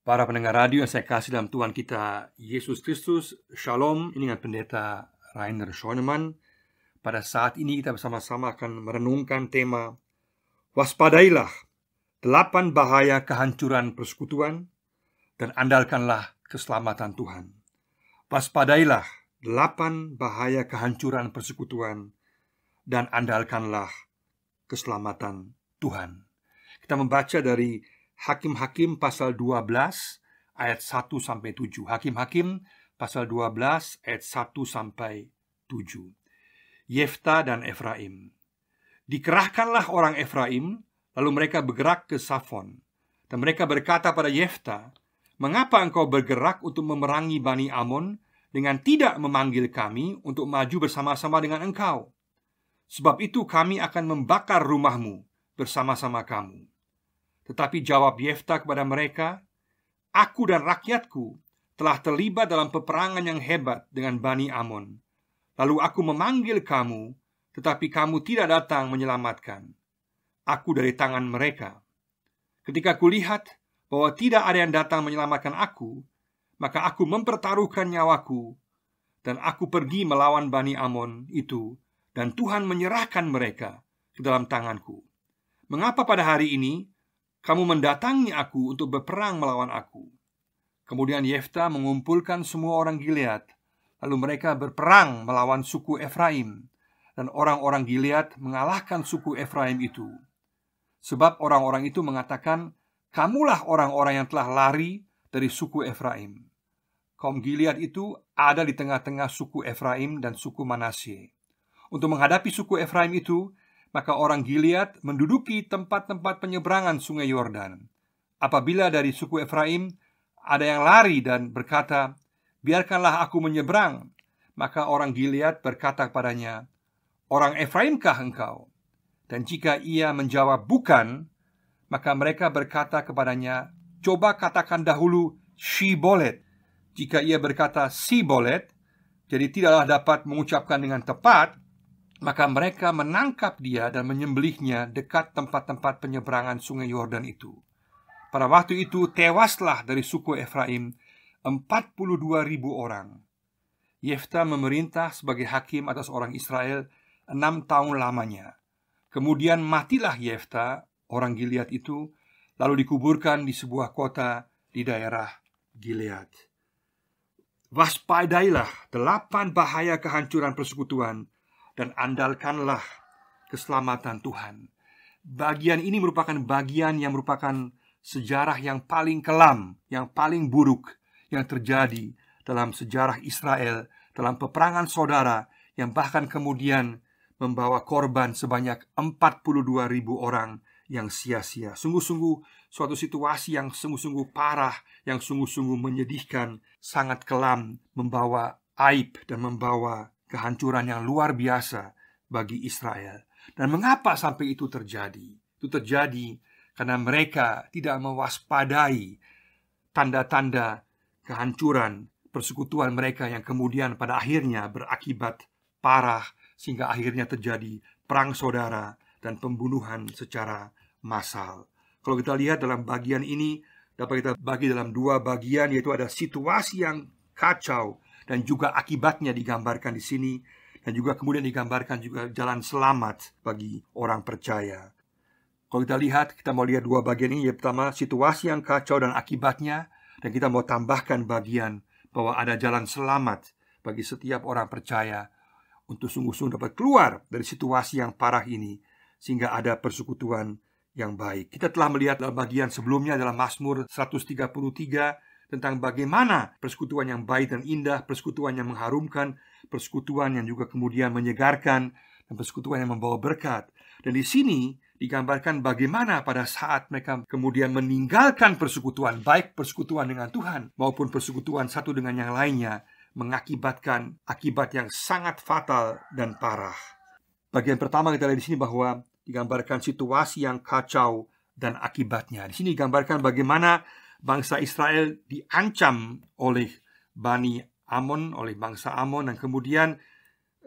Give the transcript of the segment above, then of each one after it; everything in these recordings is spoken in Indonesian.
Para pendengar radio yang saya kasih dalam Tuhan kita Yesus Kristus, Shalom. Ini dengan Pendeta Rainer Schoenemann. Pada saat ini kita bersama-sama akan merenungkan tema Waspadailah 8 bahaya kehancuran persekutuan dan andalkanlah keselamatan Tuhan. Waspadailah 8 bahaya kehancuran persekutuan dan andalkanlah keselamatan Tuhan. Kita membaca dari Hakim-Hakim pasal 12 ayat 1-7. Hakim-Hakim pasal 12 ayat 1-7. Yefta dan Efraim. Dikerahkanlah orang Efraim, lalu mereka bergerak ke Safon. Dan mereka berkata pada Yefta, "Mengapa engkau bergerak untuk memerangi Bani Amon dengan tidak memanggil kami untuk maju bersama-sama dengan engkau? Sebab itu kami akan membakar rumahmu bersama-sama kamu." Tetapi jawab Yefta kepada mereka, "Aku dan rakyatku telah terlibat dalam peperangan yang hebat dengan Bani Amon. Lalu aku memanggil kamu, tetapi kamu tidak datang menyelamatkan aku dari tangan mereka. Ketika kulihat bahwa tidak ada yang datang menyelamatkan aku, maka aku mempertaruhkan nyawaku, dan aku pergi melawan Bani Amon itu, dan Tuhan menyerahkan mereka ke dalam tanganku. Mengapa pada hari ini kamu mendatangi aku untuk berperang melawan aku?" Kemudian Yefta mengumpulkan semua orang Gilead. Lalu mereka berperang melawan suku Efraim, dan orang-orang Gilead mengalahkan suku Efraim itu. Sebab orang-orang itu mengatakan, "Kamulah orang-orang yang telah lari dari suku Efraim." Kaum Gilead itu ada di tengah-tengah suku Efraim dan suku Manasye. Untuk menghadapi suku Efraim itu, maka orang Gilead menduduki tempat-tempat penyeberangan sungai Yordan. Apabila dari suku Efraim ada yang lari dan berkata, "Biarkanlah aku menyeberang," maka orang Gilead berkata kepadanya, "Orang Efraimkah engkau?" Dan jika ia menjawab bukan, maka mereka berkata kepadanya, "Coba katakan dahulu Shibolet." Jika ia berkata Sibolet, jadi tidaklah dapat mengucapkan dengan tepat, maka mereka menangkap dia dan menyembelihnya dekat tempat-tempat penyeberangan sungai Yordan itu. Pada waktu itu tewaslah dari suku Efraim 42.000 orang. Yefta memerintah sebagai hakim atas orang Israel 6 tahun lamanya. Kemudian matilah Yefta, orang Gilead itu, lalu dikuburkan di sebuah kota di daerah Gilead. Waspadailah 8 bahaya kehancuran persekutuan dan andalkanlah keselamatan Tuhan. Bagian ini merupakan bagian yang merupakan sejarah yang paling kelam, yang paling buruk yang terjadi dalam sejarah Israel, dalam peperangan saudara yang bahkan kemudian membawa korban sebanyak 42.000 orang yang sia-sia. Sungguh-sungguh suatu situasi yang sungguh-sungguh parah, yang sungguh-sungguh menyedihkan, sangat kelam, membawa aib dan membawa kehancuran yang luar biasa bagi Israel. Dan mengapa sampai itu terjadi? Itu terjadi karena mereka tidak mewaspadai tanda-tanda kehancuran persekutuan mereka yang kemudian pada akhirnya berakibat parah, sehingga akhirnya terjadi perang saudara dan pembunuhan secara massal. Kalau kita lihat dalam bagian ini, dapat kita bagi dalam 2 bagian, yaitu ada situasi yang kacau dan juga akibatnya digambarkan di sini, dan juga kemudian digambarkan juga jalan selamat bagi orang percaya. Kalau kita lihat, kita mau lihat 2 bagian ini. Yang pertama, situasi yang kacau dan akibatnya, dan kita mau tambahkan bagian bahwa ada jalan selamat bagi setiap orang percaya untuk sungguh-sungguh dapat keluar dari situasi yang parah ini, sehingga ada persekutuan yang baik. Kita telah melihat dalam bagian sebelumnya dalam Mazmur 133 tentang bagaimana persekutuan yang baik dan indah, persekutuan yang mengharumkan, persekutuan yang juga kemudian menyegarkan, dan persekutuan yang membawa berkat. Dan di sini digambarkan bagaimana pada saat mereka kemudian meninggalkan persekutuan, baik persekutuan dengan Tuhan maupun persekutuan satu dengan yang lainnya, mengakibatkan akibat yang sangat fatal dan parah. Bagian pertama kita lihat di sini bahwa digambarkan situasi yang kacau dan akibatnya. Di sini digambarkan bagaimana bangsa Israel diancam oleh Bani Amon, oleh bangsa Amon, dan kemudian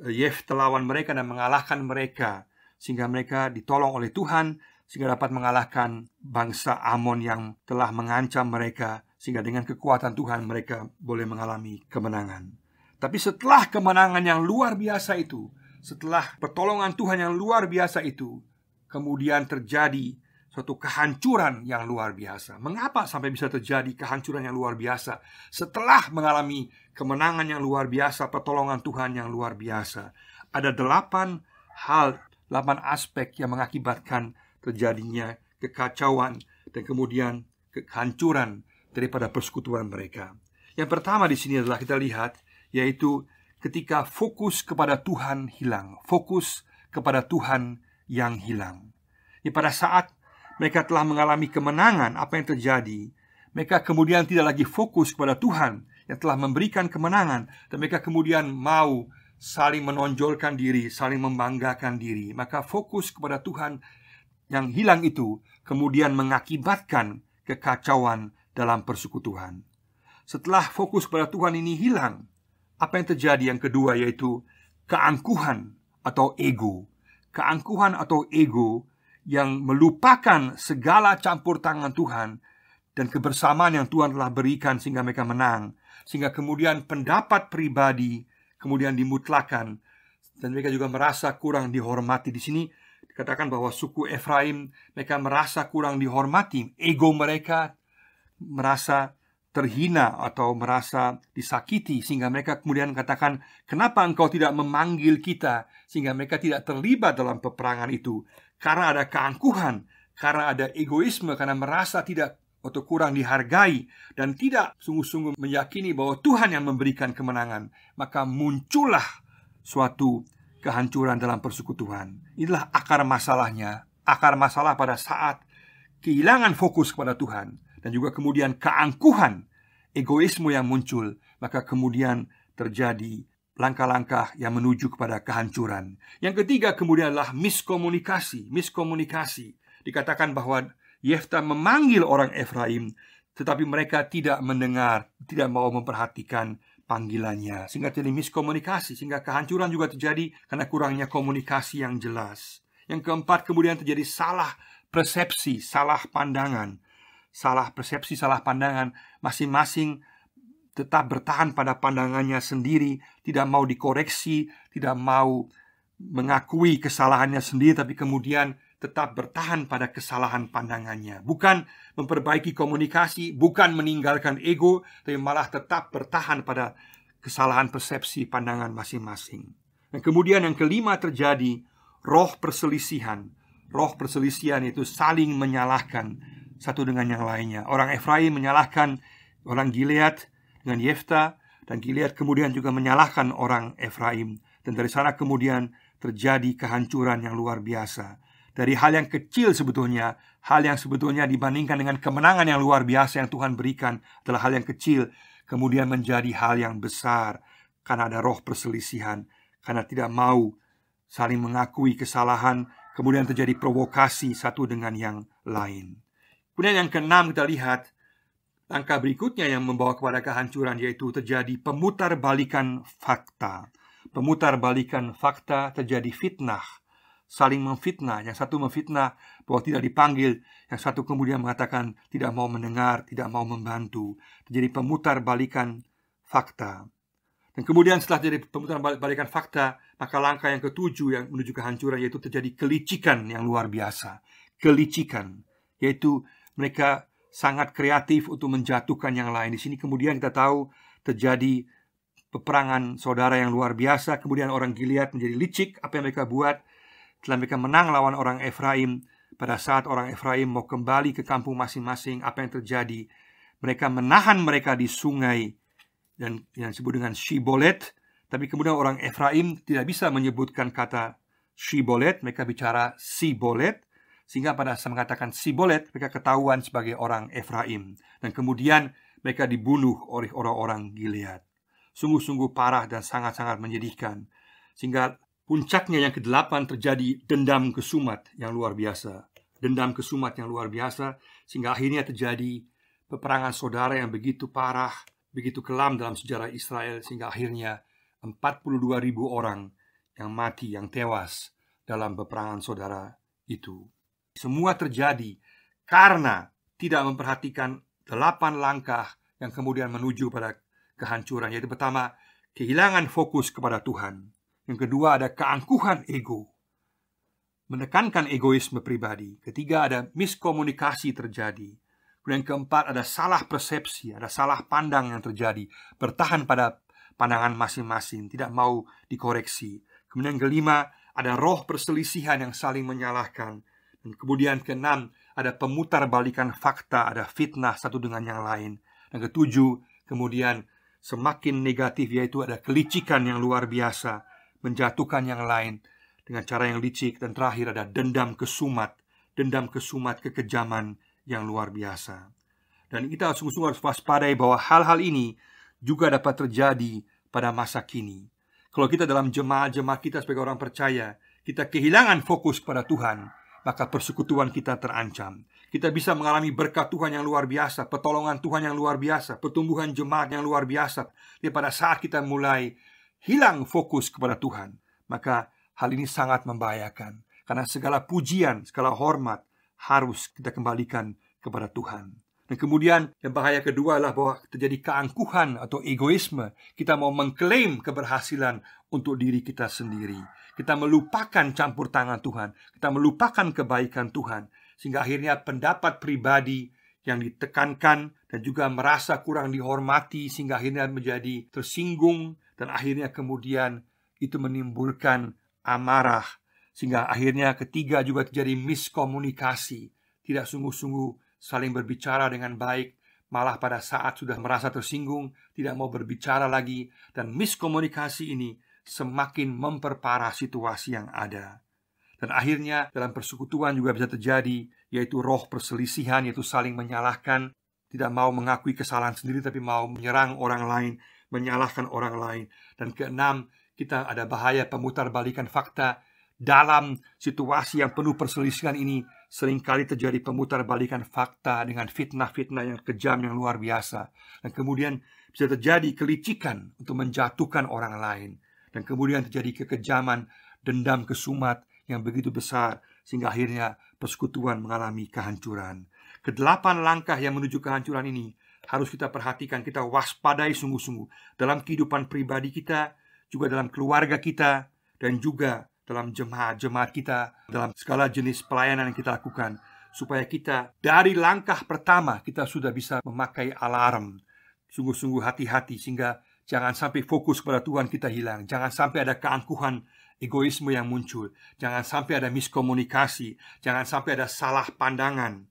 Yefta lawan mereka dan mengalahkan mereka, sehingga mereka ditolong oleh Tuhan, sehingga dapat mengalahkan bangsa Amon yang telah mengancam mereka, sehingga dengan kekuatan Tuhan mereka boleh mengalami kemenangan. Tapi setelah kemenangan yang luar biasa itu, setelah pertolongan Tuhan yang luar biasa itu, kemudian terjadi suatu kehancuran yang luar biasa. Mengapa sampai bisa terjadi kehancuran yang luar biasa? Setelah mengalami kemenangan yang luar biasa, pertolongan Tuhan yang luar biasa, ada 8 hal, 8 aspek yang mengakibatkan terjadinya kekacauan dan kemudian kehancuran daripada persekutuan mereka. Yang pertama di sini adalah kita lihat, yaitu ketika fokus kepada Tuhan hilang. Fokus kepada Tuhan yang hilang. Pada saat mereka telah mengalami kemenangan, apa yang terjadi? Mereka kemudian tidak lagi fokus kepada Tuhan yang telah memberikan kemenangan, dan mereka kemudian mau saling menonjolkan diri, saling membanggakan diri. Maka fokus kepada Tuhan yang hilang itu kemudian mengakibatkan kekacauan dalam persekutuan. Setelah fokus pada Tuhan ini hilang, apa yang terjadi? Yang kedua yaitu keangkuhan atau ego. Keangkuhan atau ego yang melupakan segala campur tangan Tuhan dan kebersamaan yang Tuhan telah berikan sehingga mereka menang. Sehingga kemudian pendapat pribadi kemudian dimutlakan, dan mereka juga merasa kurang dihormati. Di sini dikatakan bahwa suku Efraim, mereka merasa kurang dihormati. Ego mereka merasa terhina atau merasa disakiti, sehingga mereka kemudian katakan, kenapa engkau tidak memanggil kita? Sehingga mereka tidak terlibat dalam peperangan itu. Karena ada keangkuhan, karena ada egoisme, karena merasa tidak atau kurang dihargai, dan tidak sungguh-sungguh meyakini bahwa Tuhan yang memberikan kemenangan. Maka muncullah suatu kehancuran dalam persekutuan. Inilah akar masalahnya. Akar masalah pada saat kehilangan fokus kepada Tuhan, dan juga kemudian keangkuhan, egoisme yang muncul, maka kemudian terjadi langkah-langkah yang menuju kepada kehancuran. Yang ketiga kemudian adalah miskomunikasi. Miskomunikasi. Dikatakan bahwa Yefta memanggil orang Efraim, tetapi mereka tidak mendengar, tidak mau memperhatikan panggilannya, sehingga terjadi miskomunikasi, sehingga kehancuran juga terjadi karena kurangnya komunikasi yang jelas. Yang keempat kemudian terjadi salah persepsi, salah pandangan. Salah persepsi, salah pandangan. Masing-masing tetap bertahan pada pandangannya sendiri, tidak mau dikoreksi, tidak mau mengakui kesalahannya sendiri, tapi kemudian tetap bertahan pada kesalahan pandangannya. Bukan memperbaiki komunikasi, bukan meninggalkan ego, tapi malah tetap bertahan pada kesalahan persepsi pandangan masing-masing. Dan kemudian yang kelima terjadi roh perselisihan. Roh perselisihan itu saling menyalahkan satu dengan yang lainnya. Orang Efraim menyalahkan orang Gilead dengan Yefta, dan Gilead kemudian juga menyalahkan orang Efraim. Dan dari sana kemudian terjadi kehancuran yang luar biasa. Dari hal yang kecil sebetulnya, hal yang sebetulnya dibandingkan dengan kemenangan yang luar biasa yang Tuhan berikan adalah hal yang kecil, kemudian menjadi hal yang besar karena ada roh perselisihan, karena tidak mau saling mengakui kesalahan, kemudian terjadi provokasi satu dengan yang lain. Kemudian yang keenam kita lihat langkah berikutnya yang membawa kepada kehancuran, yaitu terjadi pemutarbalikan fakta. Pemutarbalikan fakta, terjadi fitnah, saling memfitnah. Yang satu memfitnah bahwa tidak dipanggil, yang satu kemudian mengatakan tidak mau mendengar, tidak mau membantu. Terjadi pemutarbalikan fakta. Dan kemudian setelah terjadi pemutarbalikan fakta, maka langkah yang ketujuh yang menuju kehancuran, yaitu terjadi kelicikan yang luar biasa. Kelicikan, yaitu mereka sangat kreatif untuk menjatuhkan yang lain. Di sini kemudian kita tahu terjadi peperangan saudara yang luar biasa. Kemudian orang Gilead menjadi licik. Apa yang mereka buat? Setelah mereka menang lawan orang Efraim, pada saat orang Efraim mau kembali ke kampung masing-masing, apa yang terjadi? Mereka menahan mereka di sungai dan yang disebut dengan Shibolet. Tapi kemudian orang Efraim tidak bisa menyebutkan kata Shibolet, mereka bicara Sibolet. Sehingga pada saat mengatakan Sibolet, mereka ketahuan sebagai orang Efraim. Dan kemudian mereka dibunuh oleh orang-orang Gilead. Sungguh-sungguh parah dan sangat-sangat menyedihkan. Sehingga puncaknya yang ke-8 terjadi dendam kesumat yang luar biasa. Dendam kesumat yang luar biasa. Sehingga akhirnya terjadi peperangan saudara yang begitu parah, begitu kelam dalam sejarah Israel. Sehingga akhirnya 42.000 orang yang mati, yang tewas dalam peperangan saudara itu. Semua terjadi karena tidak memperhatikan 8 langkah yang kemudian menuju pada kehancuran. Yaitu pertama, kehilangan fokus kepada Tuhan. Yang kedua, ada keangkuhan ego, menekankan egoisme pribadi. Ketiga, ada miskomunikasi terjadi. Kemudian keempat, ada salah persepsi, ada salah pandang yang terjadi, bertahan pada pandangan masing-masing, tidak mau dikoreksi. Kemudian kelima, ada roh perselisihan yang saling menyalahkan. Dan kemudian keenam, ada pemutarbalikan fakta, ada fitnah satu dengan yang lain. Dan ketujuh, kemudian semakin negatif, yaitu ada kelicikan yang luar biasa, menjatuhkan yang lain dengan cara yang licik. Dan terakhir ada dendam kesumat, kekejaman yang luar biasa. Dan kita sungguh-sungguh harus waspadai bahwa hal-hal ini juga dapat terjadi pada masa kini. Kalau kita dalam jemaat-jemaat kita sebagai orang percaya, kita kehilangan fokus pada Tuhan, maka persekutuan kita terancam. Kita bisa mengalami berkat Tuhan yang luar biasa, pertolongan Tuhan yang luar biasa, pertumbuhan jemaat yang luar biasa. Tapi pada saat kita mulai hilang fokus kepada Tuhan, maka hal ini sangat membahayakan. Karena segala pujian, segala hormat harus kita kembalikan kepada Tuhan. Dan kemudian yang bahaya kedua adalah bahwa terjadi keangkuhan atau egoisme. Kita mau mengklaim keberhasilan untuk diri kita sendiri. Kita melupakan campur tangan Tuhan. Kita melupakan kebaikan Tuhan. Sehingga akhirnya pendapat pribadi yang ditekankan dan juga merasa kurang dihormati, sehingga akhirnya menjadi tersinggung. Dan akhirnya kemudian itu menimbulkan amarah. Sehingga akhirnya ketiga juga terjadi miskomunikasi. Tidak sungguh-sungguh saling berbicara dengan baik, malah pada saat sudah merasa tersinggung tidak mau berbicara lagi. Dan miskomunikasi ini semakin memperparah situasi yang ada. Dan akhirnya dalam persekutuan juga bisa terjadi, yaitu roh perselisihan, yaitu saling menyalahkan. Tidak mau mengakui kesalahan sendiri, tapi mau menyerang orang lain, menyalahkan orang lain. Dan keenam, kita ada bahaya pemutarbalikan fakta. Dalam situasi yang penuh perselisihan ini, seringkali terjadi pemutarbalikan fakta dengan fitnah-fitnah yang kejam yang luar biasa. Dan kemudian bisa terjadi kelicikan untuk menjatuhkan orang lain. Dan kemudian terjadi kekejaman, dendam kesumat yang begitu besar, sehingga akhirnya persekutuan mengalami kehancuran. Kedelapan langkah yang menuju kehancuran ini harus kita perhatikan, kita waspadai sungguh-sungguh dalam kehidupan pribadi kita, juga dalam keluarga kita, dan juga dalam jemaat-jemaat kita, dalam segala jenis pelayanan yang kita lakukan, supaya kita dari langkah pertama kita sudah bisa memakai alarm. Sungguh-sungguh hati-hati, sehingga jangan sampai fokus pada Tuhan kita hilang. Jangan sampai ada keangkuhan egoisme yang muncul. Jangan sampai ada miskomunikasi. Jangan sampai ada salah pandangan.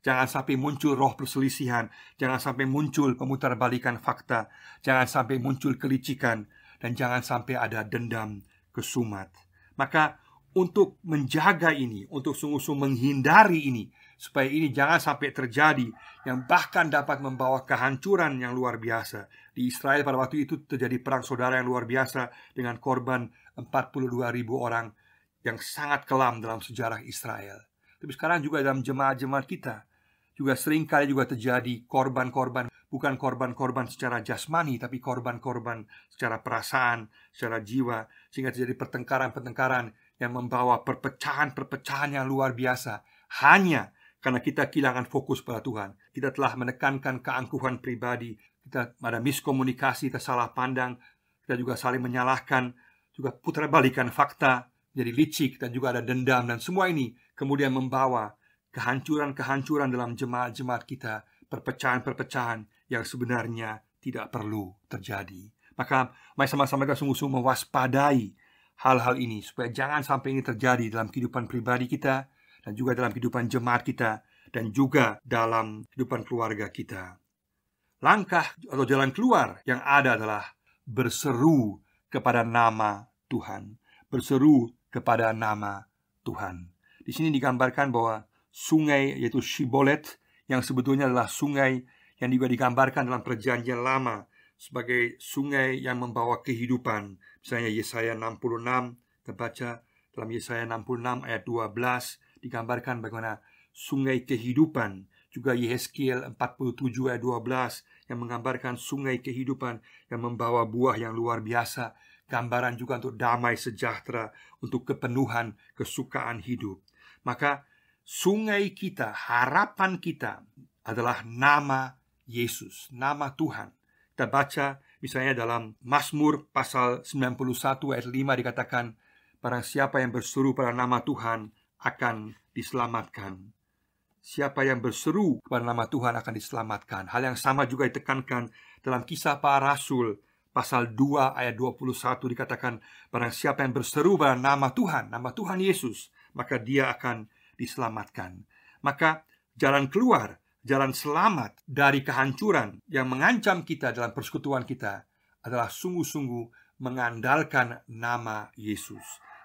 Jangan sampai muncul roh perselisihan. Jangan sampai muncul pemutarbalikan fakta. Jangan sampai muncul kelicikan. Dan jangan sampai ada dendam kesumat. Maka untuk menjaga ini, untuk sungguh-sungguh menghindari ini, supaya ini jangan sampai terjadi, yang bahkan dapat membawa kehancuran yang luar biasa. Di Israel pada waktu itu terjadi perang saudara yang luar biasa, dengan korban 42.000 orang, yang sangat kelam dalam sejarah Israel. Tapi sekarang juga dalam jemaat-jemaat kita juga seringkali juga terjadi korban-korban, bukan korban-korban secara jasmani, tapi korban-korban secara perasaan, secara jiwa, sehingga terjadi pertengkaran-pertengkaran yang membawa perpecahan-perpecahan yang luar biasa, hanya karena kita kehilangan fokus pada Tuhan. Kita telah menekankan keangkuhan pribadi, kita ada miskomunikasi, kita salah pandang, kita juga saling menyalahkan, juga putarbalikan fakta, jadi licik, dan juga ada dendam. Dan semua ini kemudian membawa kehancuran-kehancuran dalam jemaat-jemaat kita, perpecahan-perpecahan yang sebenarnya tidak perlu terjadi. Maka mari sama-sama kita sungguh-sungguh mewaspadai hal-hal ini, supaya jangan sampai ini terjadi dalam kehidupan pribadi kita, dan juga dalam kehidupan jemaat kita, dan juga dalam kehidupan keluarga kita. Langkah atau jalan keluar yang ada adalah berseru kepada nama Tuhan. Berseru kepada nama Tuhan. Di sini digambarkan bahwa sungai, yaitu Shibolet, yang sebetulnya adalah sungai yang juga digambarkan dalam Perjanjian Lama sebagai sungai yang membawa kehidupan. Misalnya Yesaya 66, kita baca dalam Yesaya 66 ayat 12, digambarkan bagaimana sungai kehidupan. Juga Yehezkiel 47 ayat 12 yang menggambarkan sungai kehidupan yang membawa buah yang luar biasa. Gambaran juga untuk damai sejahtera, untuk kepenuhan kesukaan hidup. Maka sungai kita, harapan kita adalah nama Yesus, nama Tuhan. Kita baca misalnya dalam Mazmur pasal 91 ayat 5 dikatakan, barang siapa yang berseru pada nama Tuhan akan diselamatkan. Siapa yang berseru kepada nama Tuhan akan diselamatkan. Hal yang sama juga ditekankan dalam Kisah Para Rasul pasal 2 ayat 21 dikatakan, barang siapa yang berseru pada nama Tuhan Yesus, maka dia akan diselamatkan. Maka jalan keluar, jalan selamat dari kehancuran yang mengancam kita dalam persekutuan kita adalah sungguh-sungguh mengandalkan nama Yesus,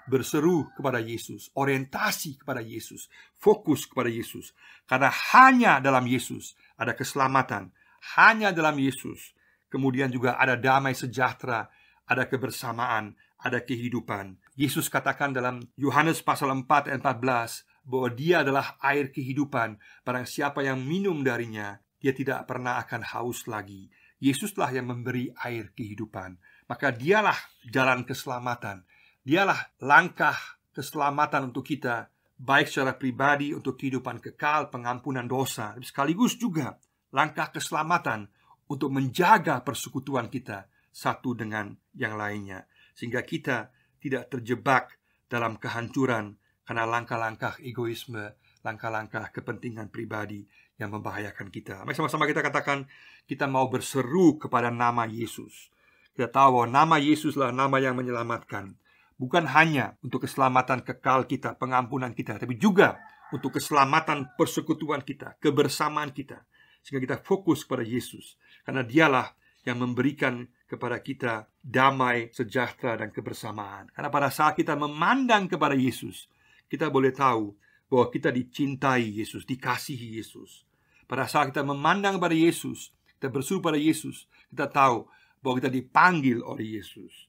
berseru kepada Yesus, orientasi kepada Yesus, fokus kepada Yesus. Karena hanya dalam Yesus ada keselamatan, hanya dalam Yesus kemudian juga ada damai sejahtera, ada kebersamaan, ada kehidupan. Yesus katakan dalam Yohanes pasal 4 ayat 14 bahwa dia adalah air kehidupan. Barang siapa yang minum darinya, dia tidak pernah akan haus lagi. Yesuslah yang memberi air kehidupan. Maka dialah jalan keselamatan. Dialah langkah keselamatan untuk kita, baik secara pribadi untuk kehidupan kekal, pengampunan dosa, sekaligus juga langkah keselamatan untuk menjaga persekutuan kita satu dengan yang lainnya, sehingga kita tidak terjebak dalam kehancuran karena langkah-langkah egoisme, langkah-langkah kepentingan pribadi yang membahayakan kita. Mari sama-sama kita katakan, kita mau berseru kepada nama Yesus. Kita tahu bahwa nama Yesuslah nama yang menyelamatkan. Bukan hanya untuk keselamatan kekal kita, pengampunan kita, tapi juga untuk keselamatan persekutuan kita, kebersamaan kita. Sehingga kita fokus pada Yesus, karena dialah yang memberikan kepada kita damai, sejahtera, dan kebersamaan. Karena pada saat kita memandang kepada Yesus, kita boleh tahu bahwa kita dicintai Yesus, dikasihi Yesus. Pada saat kita memandang pada Yesus, kita berseru pada Yesus, kita tahu bahwa kita dipanggil oleh Yesus.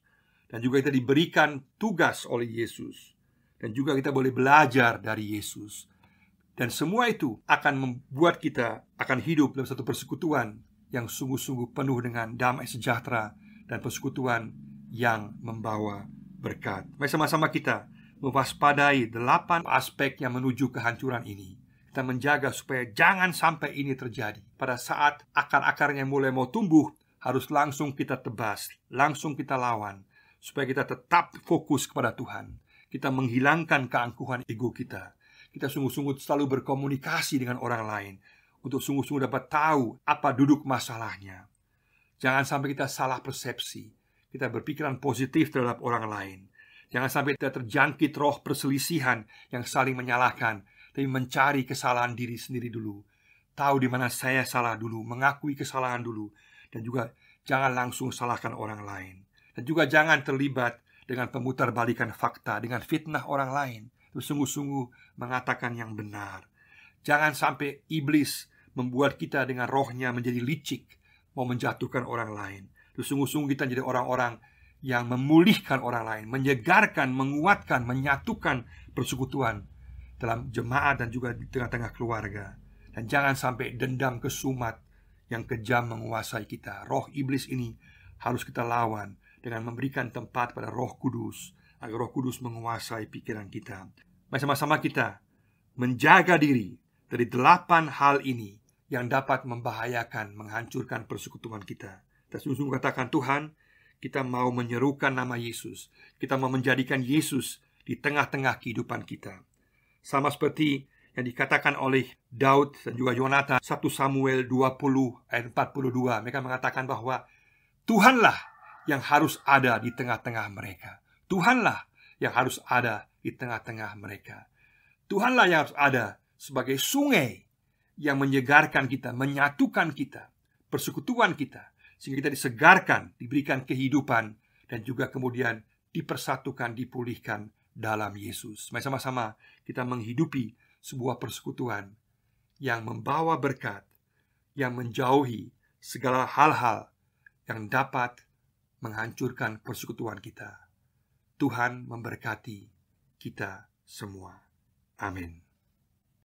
Dan juga kita diberikan tugas oleh Yesus. Dan juga kita boleh belajar dari Yesus. Dan semua itu akan membuat kita akan hidup dalam satu persekutuan yang sungguh-sungguh penuh dengan damai sejahtera dan persekutuan yang membawa berkat. Mari sama-sama kita mewaspadai 8 aspek yang menuju kehancuran ini. Kita menjaga supaya jangan sampai ini terjadi. Pada saat akar-akarnya mulai mau tumbuh, harus langsung kita tebas, langsung kita lawan, supaya kita tetap fokus kepada Tuhan. Kita menghilangkan keangkuhan ego kita. Kita sungguh-sungguh selalu berkomunikasi dengan orang lain untuk sungguh-sungguh dapat tahu apa duduk masalahnya. Jangan sampai kita salah persepsi. Kita berpikiran positif terhadap orang lain. Jangan sampai kita terjangkit roh perselisihan yang saling menyalahkan, tapi mencari kesalahan diri sendiri dulu. Tahu di mana saya salah dulu, mengakui kesalahan dulu, dan juga jangan langsung salahkan orang lain. Dan juga jangan terlibat dengan pemutarbalikan fakta, dengan fitnah orang lain. Sungguh-sungguh mengatakan yang benar. Jangan sampai iblis membuat kita dengan rohnya menjadi licik, mau menjatuhkan orang lain. Sungguh-sungguh kita jadi orang-orang yang memulihkan orang lain, menyegarkan, menguatkan, menyatukan persekutuan dalam jemaat dan juga di tengah-tengah keluarga. Dan jangan sampai dendam kesumat yang kejam menguasai kita. Roh iblis ini harus kita lawan dengan memberikan tempat pada Roh Kudus, agar Roh Kudus menguasai pikiran kita. Mari sama-sama kita menjaga diri dari 8 hal ini yang dapat membahayakan, menghancurkan persekutuan kita. Kita sungguh-sungguh katakan, Tuhan, kita mau menyerukan nama Yesus. Kita mau menjadikan Yesus di tengah-tengah kehidupan kita. Sama seperti yang dikatakan oleh Daud dan juga Yonatan, 1 Samuel 20 ayat 42. Mereka mengatakan bahwa Tuhanlah yang harus ada di tengah-tengah mereka. Tuhanlah yang harus ada di tengah-tengah mereka. Tuhanlah yang harus ada sebagai sungai yang menyegarkan kita, menyatukan kita, persekutuan kita, sehingga kita disegarkan, diberikan kehidupan, dan juga kemudian dipersatukan, dipulihkan dalam Yesus. Mari sama-sama kita menghidupi sebuah persekutuan yang membawa berkat, yang menjauhi segala hal-hal yang dapat menghancurkan persekutuan kita. Tuhan memberkati kita semua. Amin.